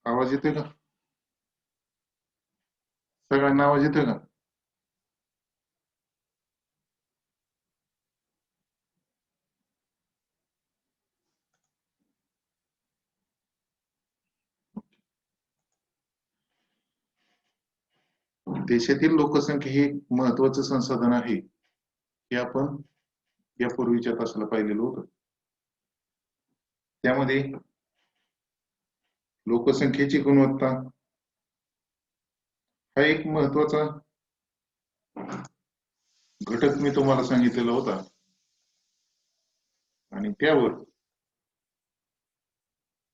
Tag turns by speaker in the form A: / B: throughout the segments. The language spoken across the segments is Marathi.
A: आवाज येतोय का? सगळ्यांना आवाज येतोय का? देशातील लोकसंख्या हे एक महत्वाचं संसाधन आहे हे आपण यापूर्वीच्या तासाला पाहिलेलं होतं. त्यामध्ये लोकसंख्येची गुणवत्ता हा एक महत्वाचा घटक मी तुम्हाला सांगितलेला होता आणि त्यावर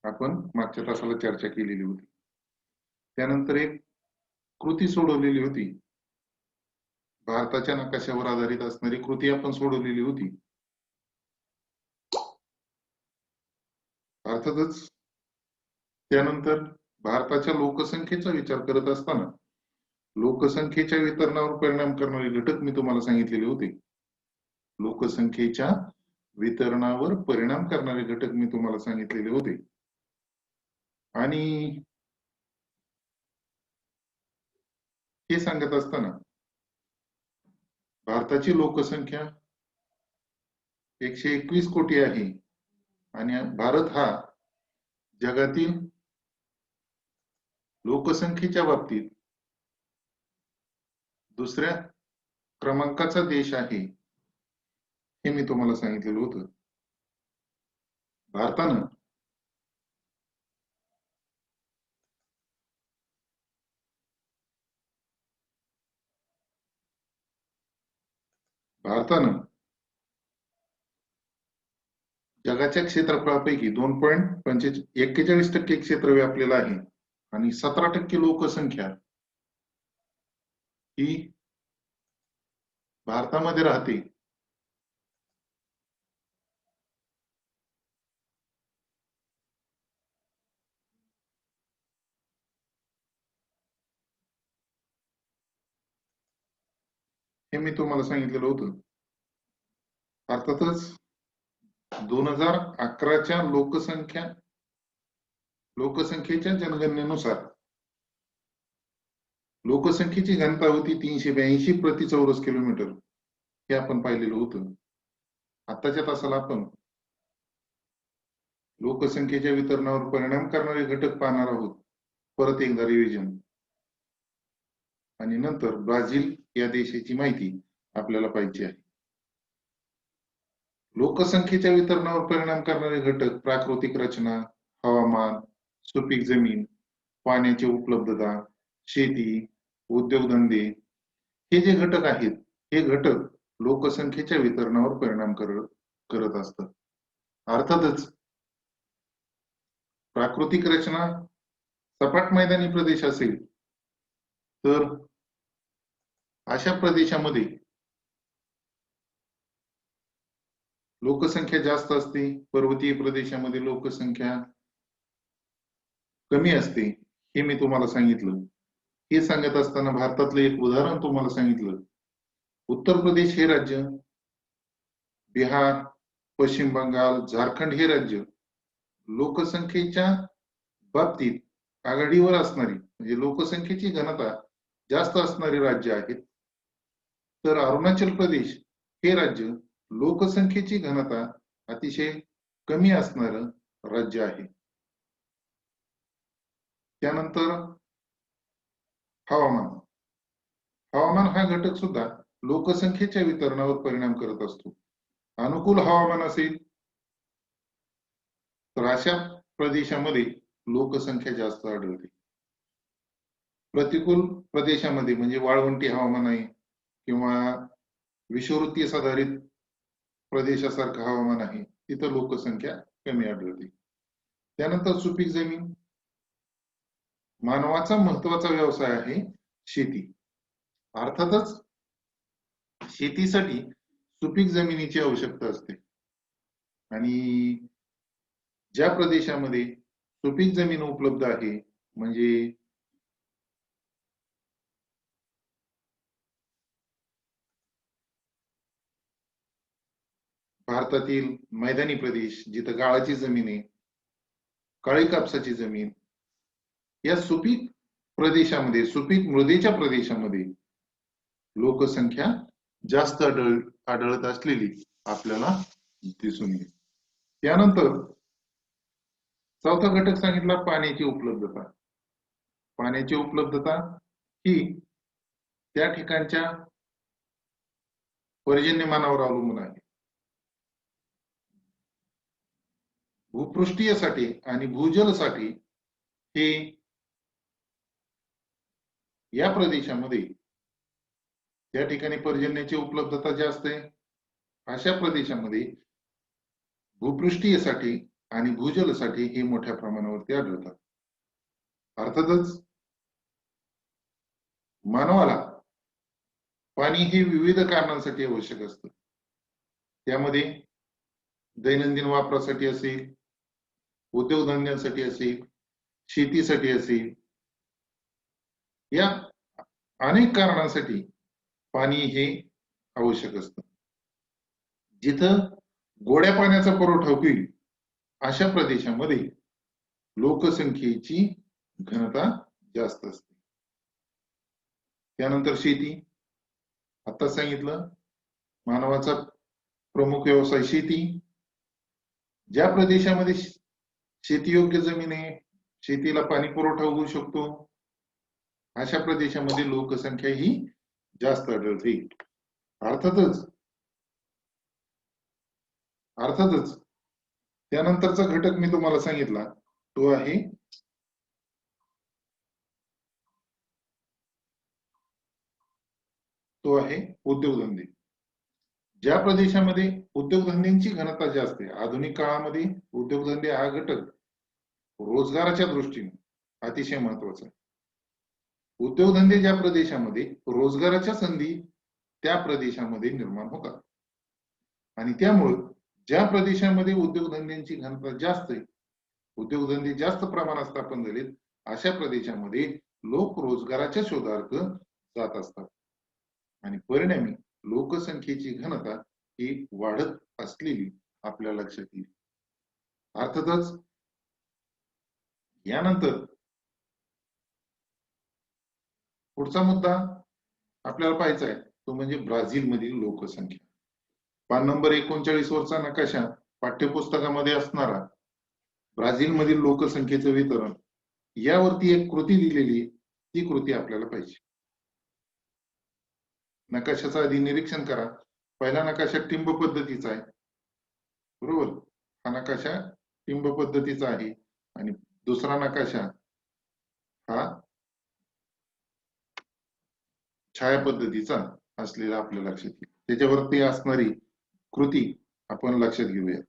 A: आपण मागच्या तासाला चर्चा केलेली होती. त्यानंतर एक कृती सोडवलेली होती. भारताच्या नकाशावर आधारित असणारी कृती आपण सोडवलेली होती. अर्थातच त्यानंतर भारताच्या लोकसंख्येचा विचार करत असताना लोकसंख्येच्या वितरणावर परिणाम करणारे घटक मी तुम्हाला सांगितलेले होते. लोकसंख्येच्या वितरणावर परिणाम करणारे घटक मी तुम्हाला सांगितलेले होते. आणि हे सांगत असताना भारताची लोकसंख्या 121 कोटी आहे आणि भारत हा जगातील लोकसंख्येच्या बाबतीत दुसऱ्या क्रमांकाचा देश आहे हे मी तुम्हाला सांगितलेलं होतं. भारतानं जगाच्या क्षेत्रफळापैकी 2.41% क्षेत्र व्यापलेलं आहे आणि 17% लोकसंख्या ही भारतामध्ये राहते. हे मी तुम्हाला सांगितलेलं होतं. अर्थातच 2011च्या लोकसंख्येच्या जनगणनेनुसार लोकसंख्येची घनता होती 382 प्रति चौरस किलोमीटर हे आपण पाहिलेलं होतं. आताच्या तासाला आपण लोकसंख्येच्या वितरणावर परिणाम करणारे घटक पाहणार आहोत. परत एकदा रिव्हिजन आणि नंतर ब्राझील या देशाची माहिती आपल्याला पाहिजे आहे. लोकसंख्येच्या वितरणावर परिणाम करणारे घटक प्राकृतिक रचना, हवामान, सुपीक जमीन, पाण्याची उपलब्धता, शेती, उद्योगधंदे हे जे घटक आहेत हे घटक लोकसंख्येच्या वितरणावर परिणाम करत असतात. अर्थातच प्राकृतिक रचना सपाट मैदानी प्रदेश असेल तर अशा प्रदेशामध्ये लोकसंख्या जास्त असते. पर्वतीय प्रदेशामध्ये लोकसंख्या कमी असते हे मी तुम्हाला सांगितलं. हे सांगत असताना भारतातलं एक उदाहरण तुम्हाला सांगितलं. उत्तर प्रदेश हे राज्य, बिहार, पश्चिम बंगाल, झारखंड हे राज्य लोकसंख्येच्या बाबतीत आघाडीवर असणारी म्हणजे लोकसंख्येची घनता जास्त असणारी राज्य आहेत. तर अरुणाचल प्रदेश हे राज्य लोकसंख्येची घनता अतिशय कमी असणारं राज्य आहे. त्यानंतर हवामान. हवामान हा घटक सुद्धा लोकसंख्येच्या वितरणावर परिणाम करत असतो. अनुकूल हवामान असेल तर अशा प्रदेशामध्ये लोकसंख्या जास्त आढळते. प्रतिकूल प्रदेशामध्ये म्हणजे वाळवंटी हवामान आहे किंवा विषुववृत्तीय आधारित प्रदेशासारखं हवामान आहे तिथं लोकसंख्या कमी आढळते. त्यानंतर सुपीक जमीन. मानवाचा महत्वाचा व्यवसाय आहे शेती. अर्थातच शेतीसाठी सुपीक जमिनीची आवश्यकता असते आणि ज्या प्रदेशामध्ये सुपीक जमीन उपलब्ध आहे म्हणजे भारतातील मैदानी प्रदेश जिथं गाळाची जमीन आहे, काळी कापसाची जमीन या सुपीक प्रदेशामध्ये, सुपीक मृदेच्या प्रदेशामध्ये लोकसंख्या जास्त आढळत असलेली आपल्याला दिसून येईल. त्यानंतर चौथा घटक सांगितला पाण्याची उपलब्धता. पाण्याची उपलब्धता ही त्या ठिकाणच्या पर्जन्यमानावर अवलंबून आहे. भूपृष्ठीयसाठी आणि भूजलसाठी हे या प्रदेशामध्ये त्या ठिकाणी पर्जन्याची उपलब्धता जास्त आहे. अशा प्रदेशामध्ये भूपृष्ठीयसाठी आणि भूजलसाठी हे मोठ्या प्रमाणावरती आढळतात. अर्थातच मानवाला पाणी हे विविध कारणांसाठी आवश्यक असतं. त्यामध्ये दैनंदिन वापरासाठी असेल, उद्योगधंद्यांसाठी असेल, शेतीसाठी असेल, या अनेक कारणांसाठी पाणी हे आवश्यक असतं. जिथं गोड्या पाण्याचा पुरवठा होईल अशा प्रदेशामध्ये लोकसंख्येची घनता जास्त असते. त्यानंतर शेती, आता सांगितलं मानवाचा प्रमुख व्यवसाय शेती. ज्या प्रदेशामध्ये शेतीयोग्य जमीन आहे, शेतीला पाणी पुरवठा होऊ शकतो, अशा प्रदेशामध्ये लोकसंख्या ही जास्त आढळते. अर्थातच त्यानंतरचा घटक मी तुम्हाला सांगितला तो आहे उद्योगधंदे. ज्या प्रदेशामध्ये उद्योगधंद्यांची घनता जास्त आहे, आधुनिक काळामध्ये उद्योगधंदे हा घटक रोजगाराच्या दृष्टीने अतिशय महत्वाचा आहे. उद्योगधंदे ज्या प्रदेशामध्ये रोजगाराच्या संधी त्या प्रदेशामध्ये निर्माण होतात आणि त्यामुळे ज्या प्रदेशामध्ये उद्योगधंद्यांची घनता जास्त आहे, उद्योगधंदे जास्त प्रमाणात स्थापन झालेत, अशा प्रदेशामध्ये लोक रोजगाराच्या शोधार्थ जात असतात आणि परिणामी लोकसंख्येची घनता ही वाढत असलेली आपल्या लक्षात येईल. अर्थातच यानंतर पुढचा मुद्दा आपल्याला पाहायचा आहे तो म्हणजे ब्राझील मधील लोकसंख्या. पान नंबर 39 वरचा नकाशा पाठ्यपुस्तकामध्ये असणारा ब्राझील मधील लोकसंख्येचं वितरण यावरती एक कृती दिलेली, ती कृती आपल्याला पाहिजे. नकाशाचं आधी निरीक्षण करा. पहिला नकाशा टिंब पद्धतीचा आहे, बरोबर. हा नकाशा टिंब पद्धतीचा आहे आणि दुसरा नकाशा हा छाया पद्धतीचा असलेला आपल्या लक्षात येईल. त्याच्यावरती असणारी कृती आपण लक्षात घेऊया.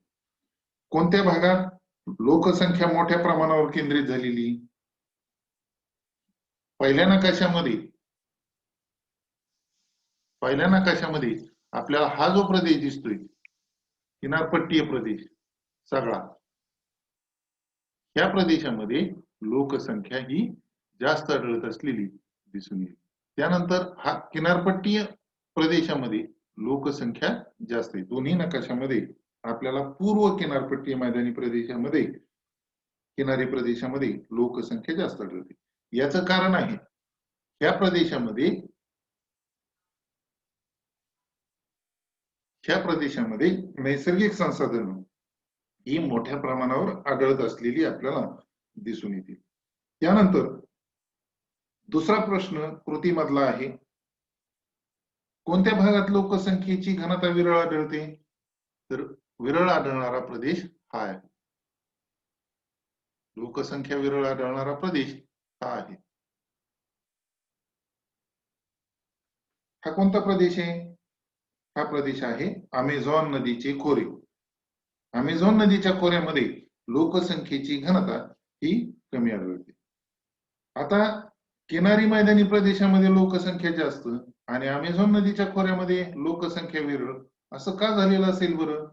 A: कोणत्या भागात लोकसंख्या मोठ्या प्रमाणावर केंद्रित झालेली? पहिल्या नकाशामध्ये आपल्याला हा जो प्रदेश दिसतोय, किनारपट्टीय प्रदेश सगळा, या प्रदेशामध्ये लोकसंख्या ही जास्त आढळत असलेली दिसून येईल. त्यानंतर हा किनारपट्टीय प्रदेशामध्ये लोकसंख्या जास्त आहे. दोन्ही नकाशामध्ये आपल्याला पूर्व किनारपट्टीय मैदानी प्रदेशामध्ये, किनारी प्रदेशामध्ये लोकसंख्या जास्त आढळते. याचं कारण आहे ह्या प्रदेशामध्ये नैसर्गिक संसाधन ही मोठ्या प्रमाणावर आढळत असलेली आपल्याला दिसून येतील. त्यानंतर दुसरा प्रश्न कृतीमधला आहे, कोणत्या भागात लोकसंख्येची घनता विरळ आढळते? तर विरळ आढळणारा प्रदेश हा आहे. लोकसंख्या विरळ आढळणारा प्रदेश हा आहे. हा कोणता प्रदेश आहे? हा प्रदेश आहे अमेझॉन नदीचे खोरे. अमेझॉन नदीच्या खोऱ्यामध्ये लोकसंख्येची घनता ही कमी आढळते. आता किनारी मैदानी प्रदेशामध्ये लोकसंख्या जास्त आणि अमेझॉन नदीच्या खोऱ्यामध्ये लोकसंख्या विरळ, असं का झालेलं असेल बरं?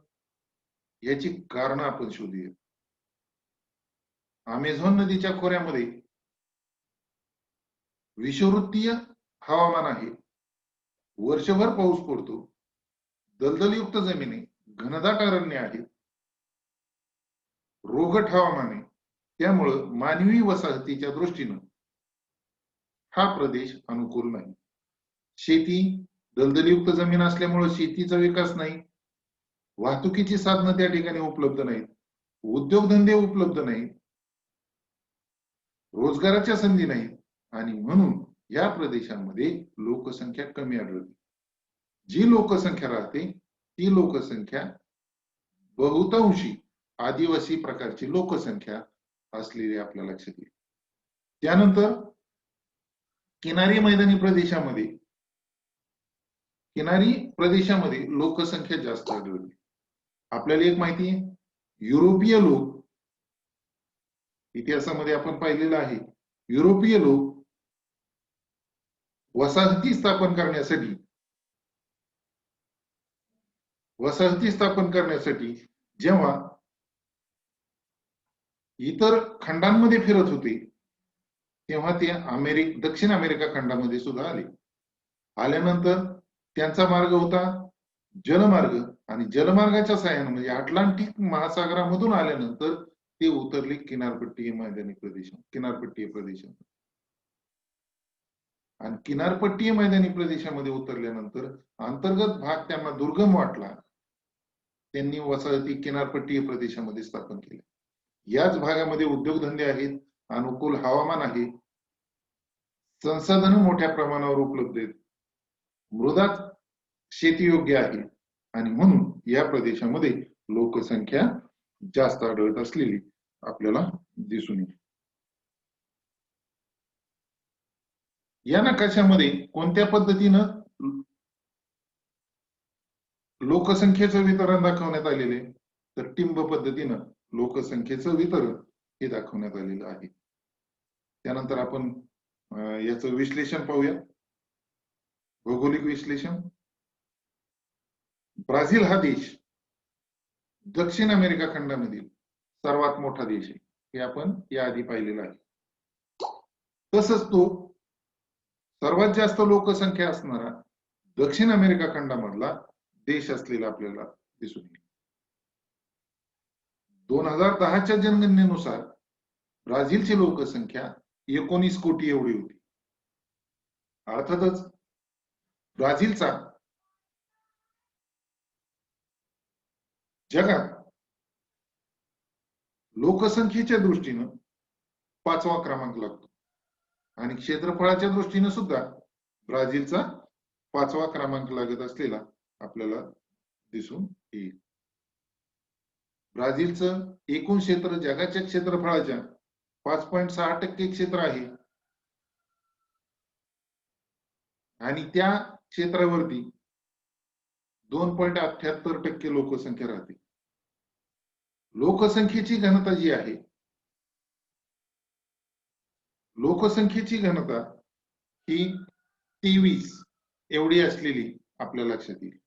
A: याची कारण आपण शोधूया. अमेझॉन नदीच्या खोऱ्यामध्ये विषुववृत्तीय हवामान आहे, वर्षभर पाऊस पडतो, दलदलयुक्त जमिनी, घनदाट अरण्य आहे, रोगट हवामान आहे त्यामुळं मानवी वसाहतीच्या दृष्टीनं हा प्रदेश अनुकूल नाही. शेती दलदलीयुक्त जमीन असल्यामुळे शेतीचा विकास नाही, वाहतुकीची साधनं त्या ठिकाणी उपलब्ध नाहीत, उद्योगधंदे उपलब्ध नाहीत, रोजगाराच्या संधी नाहीत आणि म्हणून या प्रदेशांमध्ये लोकसंख्या कमी आढळते. जी लोकसंख्या राहते ती लोकसंख्या बहुतांशी आदिवासी प्रकारची लोकसंख्या असलेली आपल्या लक्षात येईल. त्यानंतर किनारी मैदानी प्रदेशामध्ये लोकसंख्या जास्त आढळते. आपल्याला एक माहिती आहे, युरोपीय लोक, इतिहासामध्ये आपण पाहिलेलं आहे, युरोपीय लोक वसाहती स्थापन करण्यासाठी जेव्हा इतर खंडांमध्ये फिरत होते तेव्हा ते दक्षिण अमेरिका खंडामध्ये सुद्धा आले. आल्यानंतर त्यांचा मार्ग होता जलमार्ग आणि जलमार्गाच्या साहाय्याने म्हणजे अटलांटिक महासागरामधून आल्यानंतर ते उतरले किनारपट्टीय प्रदेशात आणि किनारपट्टीय मैदानी प्रदेशामध्ये उतरल्यानंतर अंतर्गत भाग त्यांना दुर्गम वाटला, त्यांनी वसाहती किनारपट्टीय प्रदेशामध्ये स्थापन केल्या. याच भागामध्ये उद्योगधंदे आहेत, अनुकूल हवामान आहे, संसाधनं मोठ्या प्रमाणावर उपलब्ध आहेत, मृदा शेतीयोग्य आहे आणि म्हणून या प्रदेशामध्ये लोकसंख्या जास्त आढळत असलेली आपल्याला दिसून येते. या नकाशामध्ये कोणत्या पद्धतीनं लोकसंख्येचं वितरण दाखवण्यात आलेले, तर टिंब पद्धतीनं लोकसंख्येचं वितरण हे दाखवण्यात आलेलं आहे. त्यानंतर आपण याचं विश्लेषण पाहूया, भौगोलिक विश्लेषण. ब्राझील हा देश दक्षिण अमेरिका खंडामधील सर्वात मोठा देश आहे, हे आपण याआधी पाहिलेलं आहे. तसंच तो सर्वात जास्त लोकसंख्या असणारा दक्षिण अमेरिका खंडामधला देश असलेला आपल्याला दिसून येईल. 2010च्या जनगणनेनुसार ब्राझीलची लोकसंख्या 19 कोटी एवढी होती. अर्थातच ब्राझीलचा जगात लोकसंख्येच्या दृष्टीनं 5वा क्रमांक लागतो आणि क्षेत्रफळाच्या दृष्टीनं सुद्धा ब्राझीलचा 5वा क्रमांक लागत असलेला आपल्याला दिसून येईल. ब्राझीलचं एकूण क्षेत्र जगाच्या क्षेत्रफळाच्या 5.6% क्षेत्र आहे आणि त्या क्षेत्रावरती 2.78% लोकसंख्या राहते. लोकसंख्येची घनता जी आहे, लोकसंख्येची घनता ही 23 एवढी असलेली आपल्या लक्षात येईल.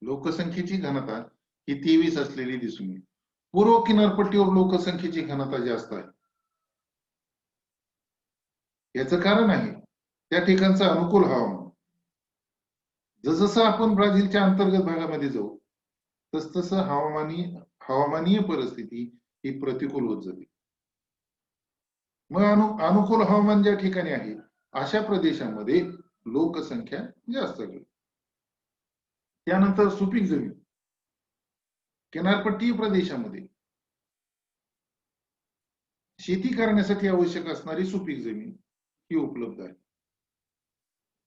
A: लोकसंख्येची घनता ही 23 असलेली दिसून येईल. पूर्व किनारपट्टीवर लोकसंख्येची घनता जास्त आहे. याचं कारण आहे त्या ठिकाणचं अनुकूल हवामान. जसं आपण ब्राझीलच्या अंतर्गत भागामध्ये जाऊ तसतसं हवामानीय परिस्थिती ही प्रतिकूल होत जाते. मग अनुकूल हवामान ज्या ठिकाणी आहे अशा प्रदेशामध्ये लोकसंख्या जास्त आहे. त्यानंतर सुपीक जमीन, किनारपट्टी प्रदेशामध्ये शेती करण्यासाठी आवश्यक असणारी सुपीक जमीन ही उपलब्ध आहे.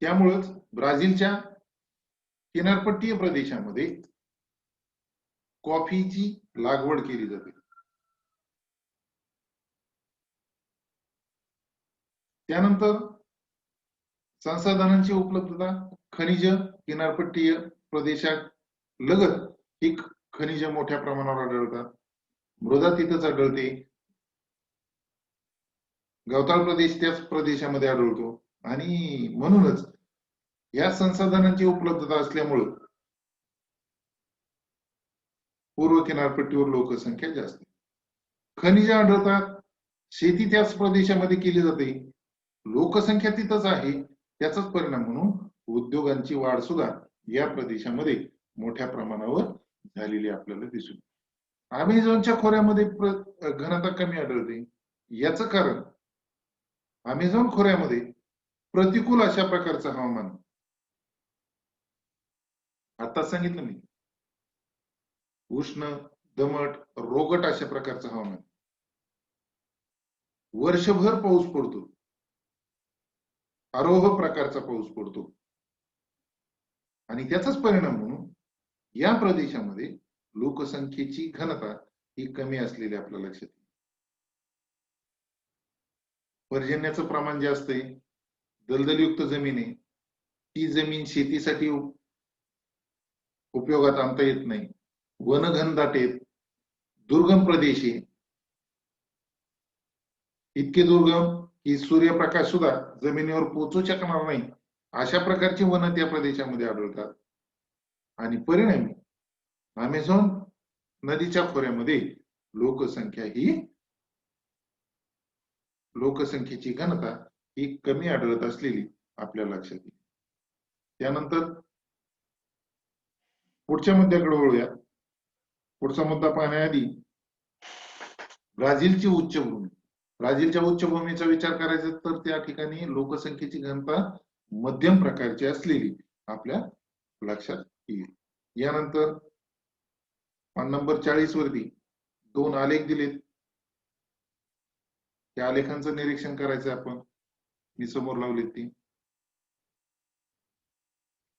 A: त्यामुळेच ब्राझीलच्या किनारपट्टीय प्रदेशामध्ये कॉफीची लागवड केली जाते. त्यानंतर संसाधनांची उपलब्धता, खनिज किनारपट्टीय प्रदेशात लगत ही खनिज मोठ्या प्रमाणावर आढळतात. मृदा तिथंच आढळते. गवताळ प्रदेश त्याच प्रदेशामध्ये आढळतो आणि म्हणूनच या संसाधनांची उपलब्धता असल्यामुळे पूर्व किनारपट्टीवर लोकसंख्या जास्त. खनिज आढळतात, शेती त्याच प्रदेशामध्ये केली जाते, लोकसंख्या तिथंच आहे. त्याचाच परिणाम म्हणून उद्योगांची वाढ सुद्धा या प्रदेशामध्ये मोठ्या प्रमाणावर झालेली आपल्याला दिसून. अमेझॉनच्या खोऱ्यामध्ये घनता कमी आढळते. याचं कारण अमेझॉन खोऱ्यामध्ये प्रतिकूल अशा प्रकारचं हवामान, आता सांगितलं मी, उष्ण, दमट, रोगट अशा प्रकारचं हवामान, वर्षभर पाऊस पडतो, आरोह प्रकारचा पाऊस पडतो आणि त्याचाच परिणाम म्हणून या प्रदेशामध्ये लोकसंख्येची घनता ही कमी असलेली आपल्या लक्षात येईल. पर्जन्याचं प्रमाण जास्त आहे, दलदलयुक्त जमीन आहे, ती जमीन शेतीसाठी उपयोगात आणता येत नाही, वनघनदाट आहेत, दुर्गम प्रदेश आहे, इतके दुर्गम की सूर्यप्रकाश सुद्धा जमिनीवर पोहोचू शकणार नाही अशा प्रकारची वन त्या प्रदेशामध्ये आढळतात. आणि परिणामी अमेझॉन नदीच्या खोऱ्यामध्ये लोकसंख्येची घनता ही कमी आढळत असलेली आपल्या लक्षात येईल. त्यानंतर पुढच्या मुद्द्याकडे वळूया. पुढचा मुद्दा पाहण्याआधी ब्राझीलची उच्चभूमी. ब्राझीलच्या उच्चभूमीचा विचार करायचा तर त्या ठिकाणी लोकसंख्येची घनता मध्यम प्रकारची असलेली आपल्या लक्षात येईल. यानंतर पान नंबर 40 वरती 2 आलेख दिलेत. त्या आलेखांचं निरीक्षण करायचं आपण. मी समोर लावलेत ती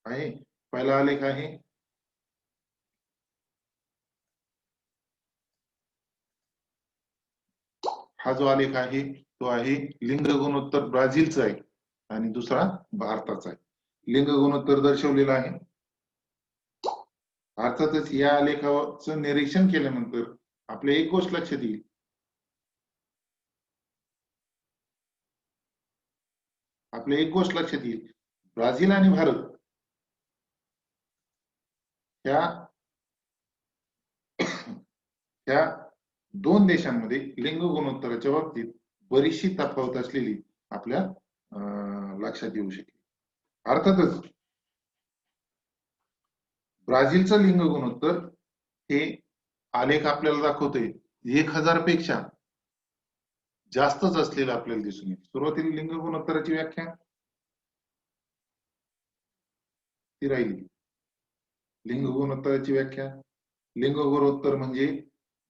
A: आहे. पहिला आलेख आहे हा जो आलेख आहे तो आहे लिंग गुणोत्तर ब्राझीलचा आहे आणि दुसरा भारताचा आहे. लिंग गुणोत्तर दर्शवलेला आहे. अर्थातच या आलेखाचं निरीक्षण केल्यानंतर आपल्या एक गोष्ट लक्षात येईल. ब्राझील आणि भारत ह्या दोन देशांमध्ये लिंग गुणोत्तराच्या बाबतीत बरीचशी तफावत असलेली आपल्या लक्षात येऊ शकते. अर्थातच ब्राझीलचं लिंग गुणोत्तर हे आलेख आपल्याला दाखवतोय 1000 पेक्षा जास्तच असलेलं आपल्याला दिसून येईल. सुरुवातीला लिंग गुणोत्तराची व्याख्या ती राहिली. लिंग गुणोत्तराची व्याख्या, लिंग गुणोत्तर म्हणजे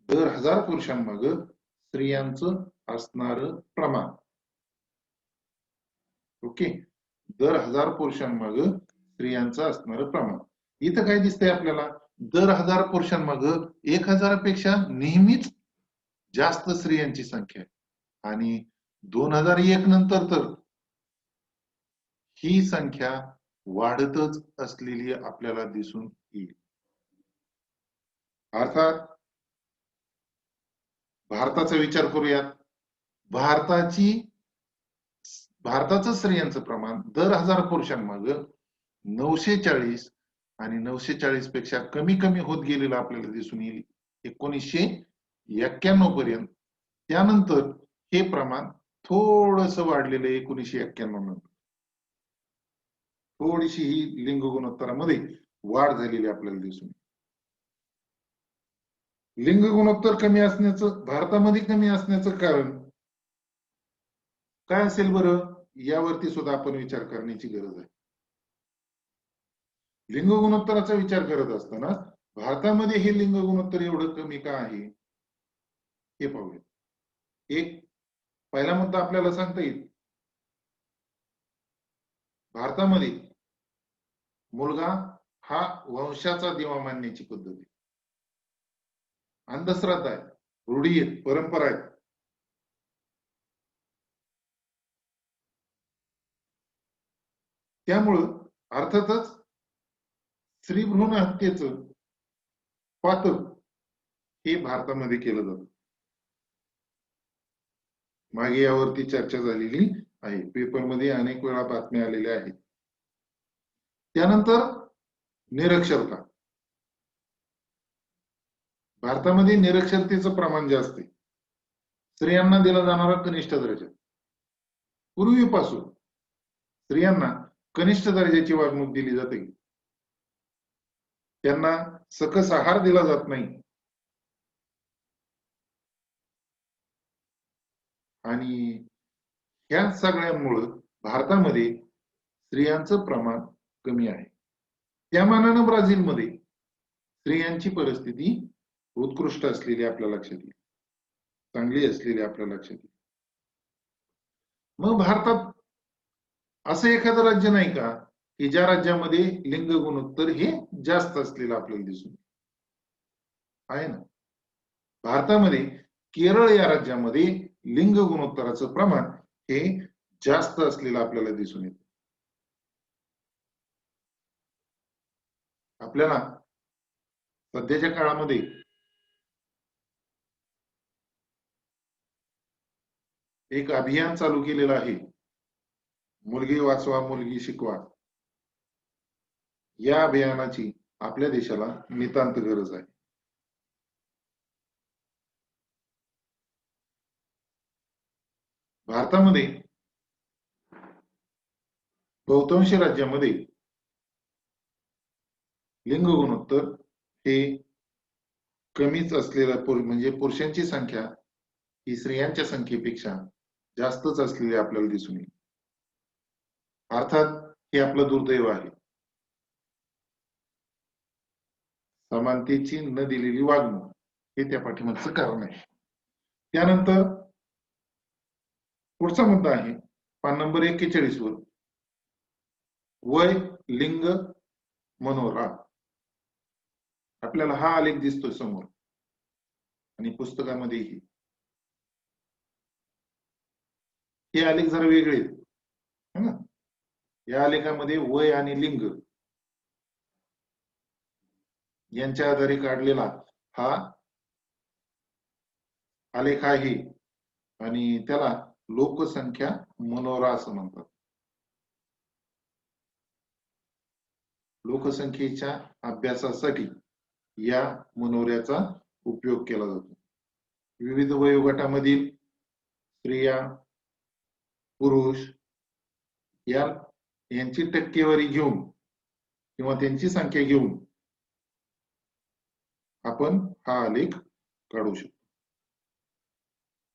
A: दर 1000 पुरुषांमाग स्त्रियांचं असणारं प्रमाण. ओके, दर 1000 पुरुषांमाग स्त्रियांचं असणारं प्रमाण. इथं काय दिसतंय आपल्याला, दर 1000 पुरुषांमाग 1000 पेक्षा नेहमीच जास्त स्त्रियांची संख्या आहे आणि 2001 नंतर तर ही संख्या वाढतच असलेली आपल्याला दिसून येईल. अर्थात भारताचा विचार करूयात. भारताचं स्त्रियांचं प्रमाण दर 1000 पुरुषांमाग 940 आणि 940 पेक्षा कमी कमी होत गेलेलं आपल्याला दिसून येईल 1991 पर्यंत. त्यानंतर हे प्रमाण थोडस वाढलेलं 1991 नंतर. थोडीशी ही लिंग गुणोत्तरामध्ये वाढ झालेली आपल्याला दिसून येईल. लिंग गुणोत्तर कमी असण्याचं, भारतामध्ये कमी असण्याचं कारण काय असेल बरं, यावरती सुद्धा आपण विचार करण्याची गरज आहे. लिंग गुणोत्तराचा विचार करत असताना भारतामध्ये हे लिंग गुणोत्तर एवढं कमी का आहे हे पाहूया. एक पहिला मुद्दा आपल्याला सांगता येईल, भारतामध्ये मुलगा हा वंशाचा दिवा मानण्याची पद्धत आहे. अंधश्रद्धा आहे, रूढी आहेत, परंपरा आहेत. त्यामुळं अर्थातच स्त्री भ्रूण हत्येचं पातक हे भारतामध्ये केलं जातं. मागे यावरती चर्चा झालेली आहे, पेपरमध्ये अनेक वेळा बातम्या आलेल्या आहेत. त्यानंतर निरक्षरता. भारतामध्ये निरक्षरतेचं प्रमाण जास्त आहे. स्त्रियांना दिला जाणारा कनिष्ठ दर्जा, पूर्वीपासून स्त्रियांना कनिष्ठ दर्जाची वागणूक दिली जाते. त्यांना सकस आहार दिला जात नाही आणि ह्या सगळ्यांमुळे भारतामध्ये स्त्रियांचं प्रमाण कमी आहे. त्या मानानं ब्राझीलमध्ये स्त्रियांची परिस्थिती उत्कृष्ट असलेली आपल्या लक्षात येईल, चांगली असलेली आपल्या लक्षात येईल. मग भारतात असं एखादं राज्य नाही का की ज्या राज्यामध्ये लिंग गुणोत्तर हे जास्त असलेलं आपल्याला दिसून आहे ना. भारतामध्ये केरळ या राज्यामध्ये लिंग गुणोत्तराचं प्रमाण हे जास्त असलेलं आपल्याला दिसून येतं. आपल्याला सध्याच्या काळामध्ये एक अभियान चालू केलेलं आहे, मुलगी वाचवा मुलगी शिकवा. या अभियानाची आपल्या देशाला नितांत गरज आहे. भारतामध्ये बहुतांश राज्यामध्ये लिंग गुणोत्तर हे कमीच असलेलं म्हणजे पुरुषांची संख्या ही स्त्रियांच्या संख्येपेक्षा जास्तच असलेली आपल्याला दिसून येईल. अर्थात हे आपलं दुर्दैव आहे. समानतेची न दिलेली वागणूक हे त्या पाठीमागचं कारण आहे. त्यानंतर पुढचा मुद्दा आहे पान नंबर 41 वर, वय लिंग मनोरा. आपल्याला हा आलेख दिसतोय समोर आणि पुस्तकामध्येही. हे आलेख जरा वेगळे है ना. या आलेखामध्ये वय आणि लिंग यांच्या आधारे काढलेला हा आलेख आहे आणि त्याला लोकसंख्या मनोरा असं म्हणतात. लोकसंख्येच्या अभ्यासासाठी या मनोऱ्याचा उपयोग केला जातो. विविध वयोगटामधील स्त्रिया, पुरुष यांची टक्केवारी घेऊन किंवा त्यांची संख्या घेऊन आपण हा आलेख काढू शकतो.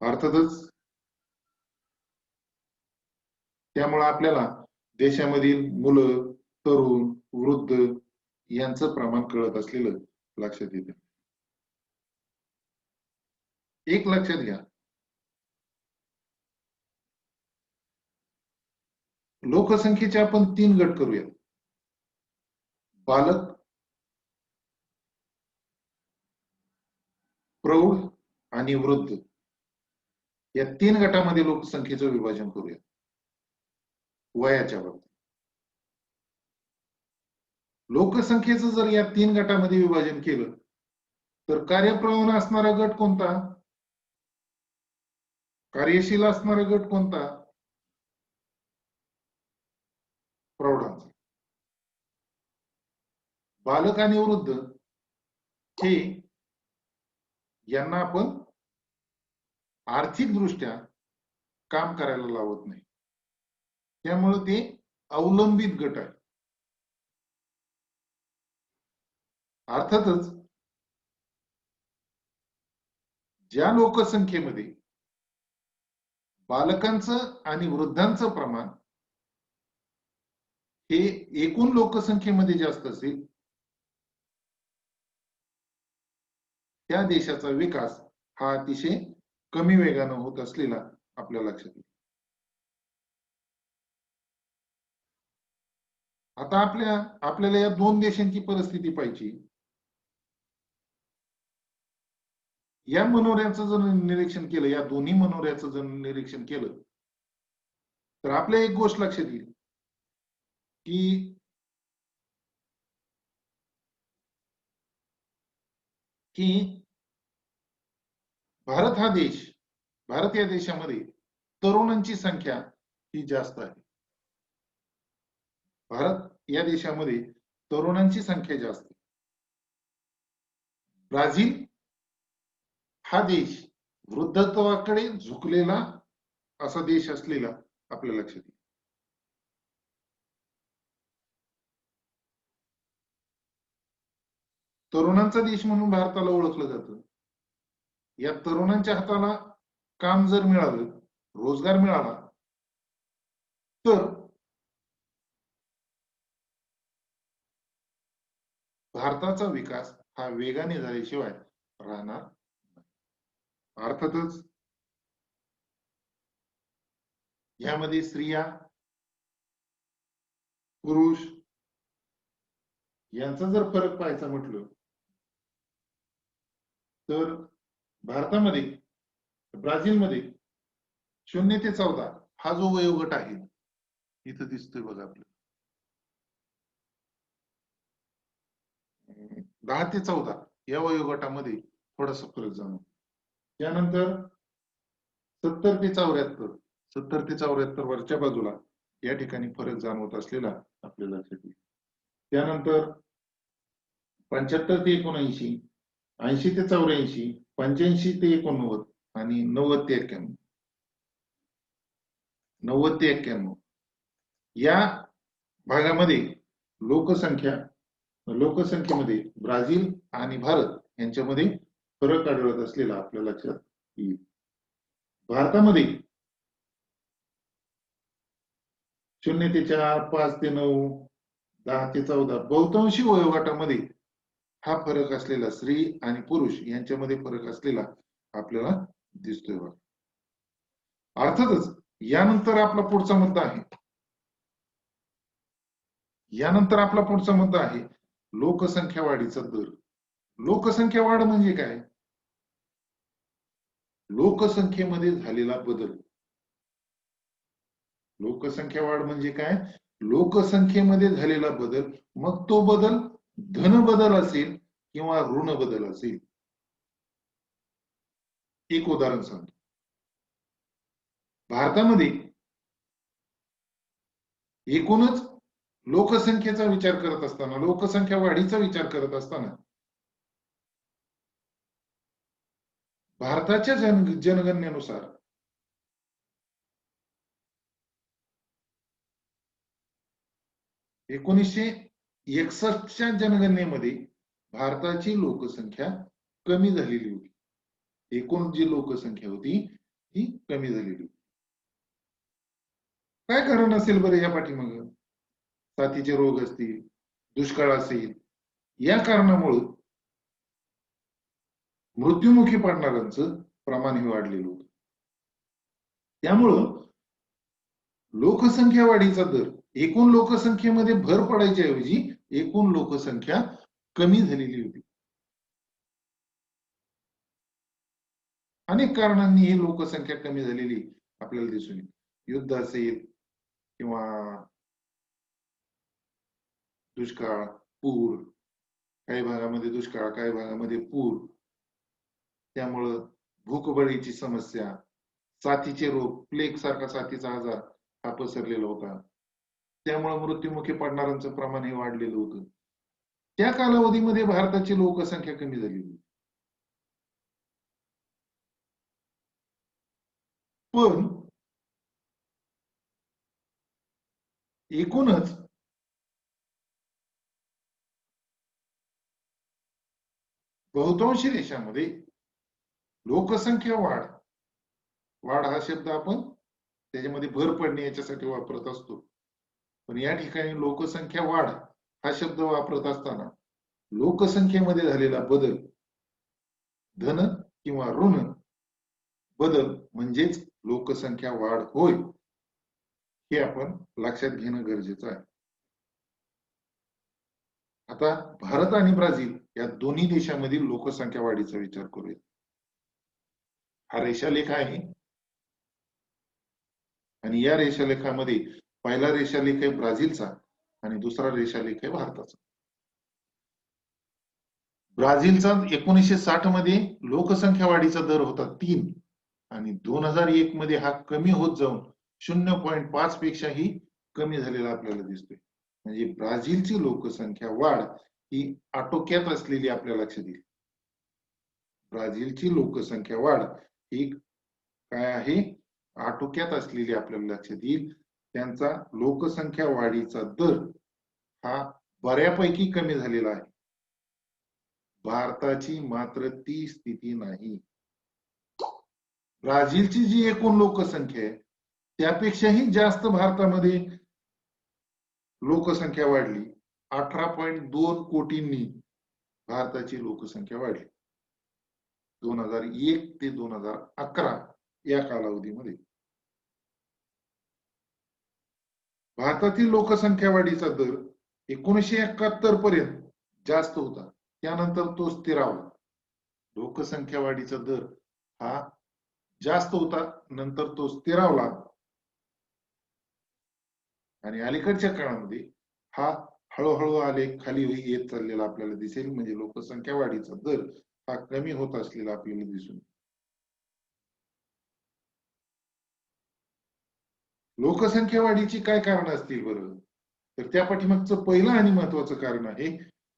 A: अर्थातच त्यामुळे आपल्याला देशामधील मुलं, तरुण, वृद्ध यांचं प्रमाण कळत असलेलं लक्षात येतं. एक लक्षात घ्या, लोकसंख्येचे आपण 3 गट करूया. बालक, प्रौढ आणि वृद्ध या 3 गटामध्ये लोकसंख्येचं विभाजन करूया वयाच्या बाबतीत. लोकसंख्येचं जर या 3 गटामध्ये विभाजन केलं तर कार्यप्रवण असणारा गट कोणता, कार्यशील असणारा गट कोणता, प्रौढांचा. बालक आणि वृद्ध हे यांना आपण आर्थिक दृष्ट्या काम करायला लावत नाही, त्यामुळे ते अवलंबित गट आहे. अर्थातच ज्या लोकसंख्येमध्ये बालकांचं आणि वृद्धांचं प्रमाण हे एकूण लोकसंख्येमध्ये जास्त असेल त्या देशाचा विकास हा अतिशय कमी वेगानं होत असलेला आपल्या लक्षात येईल. आता आपल्याला या 2 देशांची परिस्थिती पाहिजे. या मनोऱ्याचं जर निरीक्षण केलं, या दोन्ही मनोऱ्याचं जर निरीक्षण केलं तर आपल्या एक गोष्ट लक्षात येईल की भारत या देशामध्ये तरुणांची संख्या ही जास्त आहे. भारत या देशामध्ये तरुणांची संख्या जास्त आहे. ब्राझील हा देश वृद्धत्वाकडे झुकलेला असा देश असलेला आपल्या लक्षात येईल. तरुणांचा देश म्हणून भारताला ओळखलं जातं. या तरुणांच्या हाताला काम जर मिळालं, रोजगार मिळाला, तर भारताचा विकास हा वेगाने झाल्याशिवाय राहणार नाही. अर्थातच यामध्ये स्त्रिया, पुरुष यांचा जर फरक पाहायचा म्हटलं तर भारतामध्ये, ब्राझीलमध्ये 0 ते 14 हा जो वयोगट आहे, इथं दिसतोय बघा आपल्याला 10 ते 14 या वयोगटामध्ये थोडासा फरक जाणवतो. त्यानंतर 70 ते 74 वरच्या बाजूला या ठिकाणी फरक जाणवत असलेला आपल्याला लक्षात येईल. त्यानंतर 75 ते 79, 80 ते 84, 85 ते 89 आणि 90 ते 91. 90 ते 91 या भागामध्ये लोकसंख्येमध्ये ब्राझील आणि भारत यांच्यामध्ये फरक आढळत असलेला आपल्या लक्षात येईल. भारतामध्ये 0 ते 4, 5 ते 9, 10 ते 14 बहुतांशी वयोगटामध्ये हा फरक असलेला स्त्री आणि पुरुष यांच्यामध्ये फरक असलेला आपल्याला दिसतोय बघा. अर्थातच यानंतर आपला पुढचा मुद्दा आहे लोकसंख्या वाढीचा दर. लोकसंख्या वाढ म्हणजे काय? लोकसंख्येमध्ये झालेला बदल. लोकसंख्या वाढ म्हणजे काय? लोकसंख्येमध्ये झालेला बदल. मग तो बदल धन बदल असेल किंवा ऋण बदल असेल. एक उदाहरण सांगतो. भारतामध्ये एकूणच लोकसंख्येचा विचार करत असताना, लोकसंख्या वाढीचा विचार करत असताना भारताच्या जनगणनेनुसार 1961च्या जनगणनेमध्ये भारताची लोकसंख्या कमी झालेली होती. एकूण जी लोकसंख्या होती ती कमी झालेली होती. काय कारण असेल बरं या पाठीमागं? साथीचे रोग असतील, दुष्काळ असेल, या कारणामुळे मृत्युमुखी पडणाऱ्यांचं प्रमाण वाढलेलं होतं. त्यामुळं लोकसंख्या वाढीचा दर, एकूण लोकसंख्येमध्ये भर पडायच्या ऐवजी एकूण लोकसंख्या कमी झालेली होती. अनेक कारणांनी ही लोकसंख्या कमी झालेली आपल्याला दिसून येते. युद्ध असेल किंवा दुष्काळ, पूर, काही भागामध्ये दुष्काळ, काही भागामध्ये पूर, त्यामुळं भूकबळीची समस्या, साथीचे रोग, प्लेग सारखा साथीचा आजार हा पसरलेला होता. त्यामुळे मृत्युमुखी पडणाऱ्यांचं प्रमाण हे वाढलेलं होतं. त्या कालावधीमध्ये भारताची लोकसंख्या कमी झाली होती. पण एकूणच बहुतांशी देशामध्ये लोकसंख्या वाढ हा शब्द आपण त्याच्यामध्ये भर पडणे याच्यासाठी वापरत असतो. पण या ठिकाणी लोकसंख्या वाढ हा शब्द वापरत असताना लोकसंख्येमध्ये झालेला बदल, धन किंवा ऋण बदल म्हणजेच लोकसंख्या वाढ होय, हे आपण लक्षात घेणं गरजेचं आहे. आता भारत आणि ब्राझील या दोन्ही देशांमधील लोकसंख्या वाढीचा विचार करूया. हा रेषालेख आहे आणि या रेषालेखामध्ये पहिला रेषालेख आहे ब्राझीलचा आणि दुसरा रेषालेख आहे भारताचा. ब्राझीलचा 1960 मध्ये लोकसंख्या वाढीचा दर होता 3 आणि 2001 मध्ये हा कमी होत जाऊन 0.5 पेक्षाही कमी झालेला आपल्याला दिसतोय. म्हणजे ब्राझीलची लोकसंख्या वाढ ही आटोक्यात असलेली आपल्याला लक्षात येईल. ब्राझीलची लोकसंख्या वाढ ही काय आहे? आटोक्यात असलेली आपल्याला लक्षात येईल. त्यांचा लोकसंख्या वाढीचा दर हा बऱ्यापैकी कमी झालेला आहे. भारताची मात्र ती स्थिती नाही. ब्राझीलची जी एकूण लोकसंख्या आहे त्यापेक्षाही जास्त भारतामध्ये लोकसंख्या वाढली. 18.2 कोटींनी भारताची लोकसंख्या वाढली 2001 ते 2011 या कालावधीमध्ये. भारतातील लोकसंख्या वाढीचा दर 1971 पर्यंत जास्त होता, त्यानंतर तो स्थिरावला. लोकसंख्या वाढीचा दर हा जास्त होता, नंतर तो स्थिरावला आणि अलीकडच्या काळामध्ये हा हळूहळू आलेख खाली येत चाललेला आपल्याला दिसेल. म्हणजे लोकसंख्या वाढीचा दर हा कमी होत असलेला आपल्याला दिसून. लोकसंख्या वाढीची काय कारण असतील बरं? तर त्या पाठीमागचं पहिलं आणि महत्वाचं कारण आहे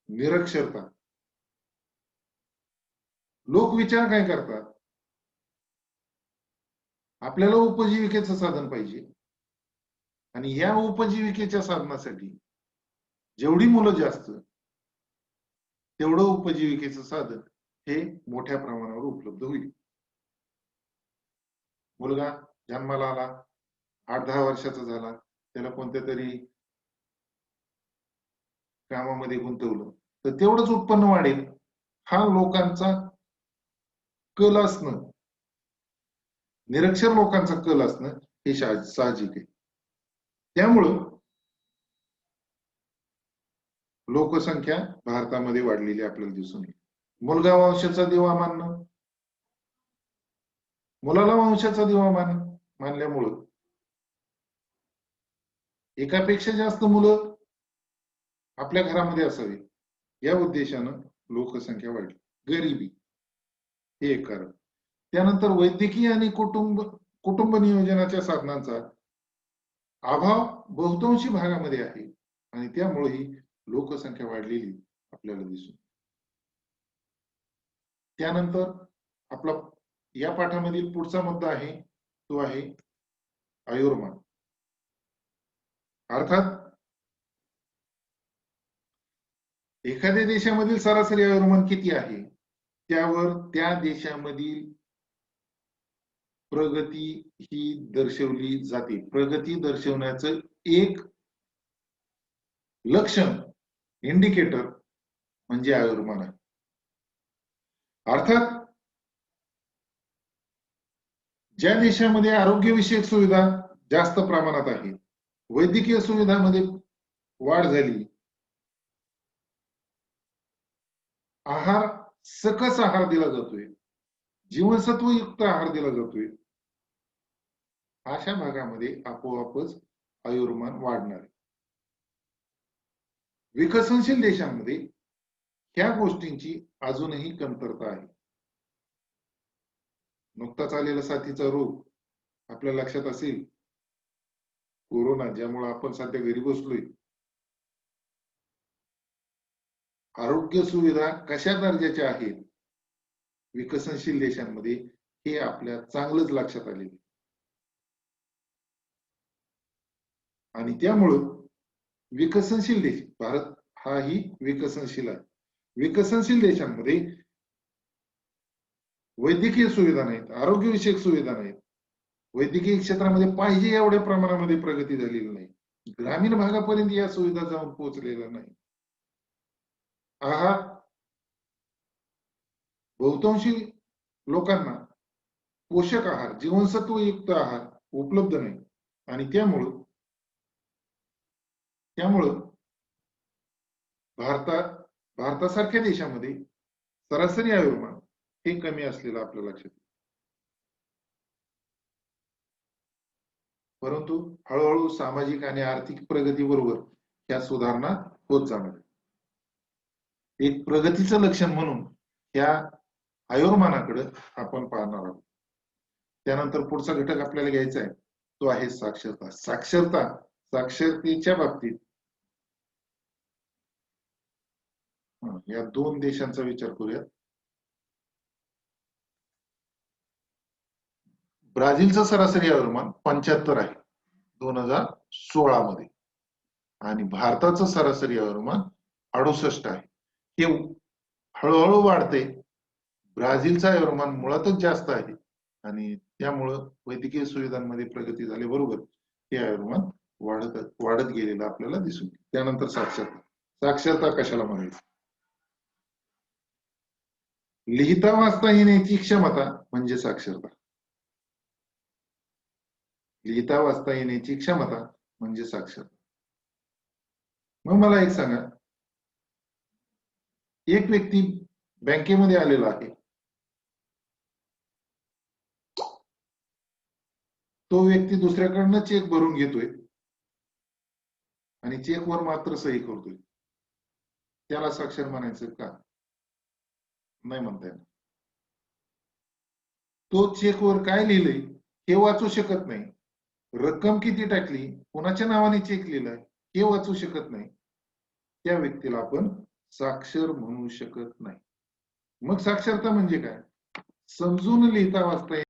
A: निरक्षरता. लोक विचार काय करतात? आपल्याला उपजीविकेचं साधन पाहिजे आणि या उपजीविकेच्या साधनासाठी जेवढी मुलं जास्त तेवढं उपजीविकेचं साधन हे मोठ्या प्रमाणावर उपलब्ध होईल. मुलगा जन्माला आला, 8-10 वर्षाचा झाला, त्याला कोणत्या तरी कामामध्ये गुंतवलं तर तेवढंच उत्पन्न वाढेल हा लोकांचा कल असणं, निरक्षर लोकांचा कल असणं हे साहजिक आहे. त्यामुळं लोकसंख्या भारतामध्ये वाढलेली आपल्याला दिसून येईल. मुलगा वंशाचा दिवा मानणं, मुलाला वंशाचा दिवा मानल्यामुळं एकापेक्षा जास्त मुलं आपल्या घरामध्ये असावी या उद्देशानं लोकसंख्या वाढली. गरिबी हे एक कारण. त्यानंतर वैद्यकीय आणि कुटुंब नियोजनाच्या साधनांचा अभाव बहुतांशी भागामध्ये आहे आणि त्यामुळे ही लोकसंख्या वाढलेली आपल्याला दिसून. त्यानंतर आपला या पाठामधील पुढचा मुद्दा आहे तो आहे आयुर्मान. अर्थात एखाद्या देशामधील सरासरी आयुर्मान किती आहे त्यावर त्या देशामधील प्रगती ही दर्शवली जाते. प्रगती दर्शवण्याचं एक लक्षण, इंडिकेटर म्हणजे आयुर्मान आहे. अर्थात ज्या देशामध्ये आरोग्यविषयक सुविधा जास्त प्रमाणात आहेत, वैद्यकीय सुविधांमध्ये वाढ झाली, आहार सकस आहार दिला जातोय, जीवनसत्वयुक्त आहार दिला जातोय, अशा भागामध्ये आपोआपच आयुर्मान वाढणार आहे. विकसनशील देशांमध्ये ह्या गोष्टींची अजूनही कमतरता आहे. नुकताच आलेला साथीचा रोग आपल्या लक्षात असेल, कोरोना, ज्यामुळे आपण सध्या घरी बसलोय. आरोग्य सुविधा कशा दर्जाच्या आहेत विकसनशील देशांमध्ये हे आपल्या चांगलंच लक्षात आले आणि त्यामुळं विकसनशील देश, भारत हाही विकसनशील आहे, विकसनशील देशांमध्ये वैद्यकीय सुविधा नाहीत, आरोग्यविषयक सुविधा नाहीत, वैद्यकीय क्षेत्रामध्ये पाहिजे एवढ्या प्रमाणामध्ये प्रगती झालेली नाही, ग्रामीण भागापर्यंत या सुविधा जाऊन पोहोचलेल्या नाही. आहार बहुतांशी लोकांना पोषक आहार, जीवनसत्वयुक्त आहार उपलब्ध नाही आणि त्यामुळं भारतासारख्या देशामध्ये सरासरी आयुर्मान हे कमी असलेलं आपल्या लक्षात येईल. परंतु हळूहळू सामाजिक आणि आर्थिक प्रगतीबरोबर ह्या सुधारणा होत जाणार. एक प्रगतीचं लक्षण म्हणून ह्या आयुर्मानाकडे आपण पाहणार आहोत. त्यानंतर पुढचा घटक आपल्याला घ्यायचा आहे तो आहे साक्षरता. साक्षरतेच्या बाबतीत या दोन देशांचा विचार करूया. ब्राझीलचं सरासरी आयुर्मान 75 आहे 2016 मध्ये आणि भारताचं सरासरी आयुर्मान 68 आहे. हे हळूहळू वाढते. ब्राझीलचा आयुर्मान मुळातच जास्त आहे आणि त्यामुळं वैद्यकीय सुविधांमध्ये प्रगती झाली बरोबर हे आयुर्मान वाढत वाढत गेलेलं आपल्याला दिसून येतं. त्यानंतर साक्षरता. साक्षरता कशाला म्हणायची? लिहिता वाचता येण्याची क्षमता म्हणजे साक्षरता. लिहिता वाचता येण्याची क्षमता म्हणजे साक्षरता. मग मला एक सांगा, एक व्यक्ती बँकेमध्ये आलेला आहे, तो व्यक्ती दुसऱ्याकडनं चेक भरून घेतोय आणि चेकवर मात्र सही करतोय, त्याला साक्षर म्हणायचं का? नाही म्हणता येणार. तो चेकवर काय लिहिलंय हे वाचू शकत नाही, रक्कम किती टाकली, कोणाच्या नावाने चेक लिहिलाय हे वाचू शकत नाही, त्या व्यक्तीला आपण साक्षर म्हणू शकत नाही. मग साक्षरता म्हणजे काय? समजून लिहिता वाचता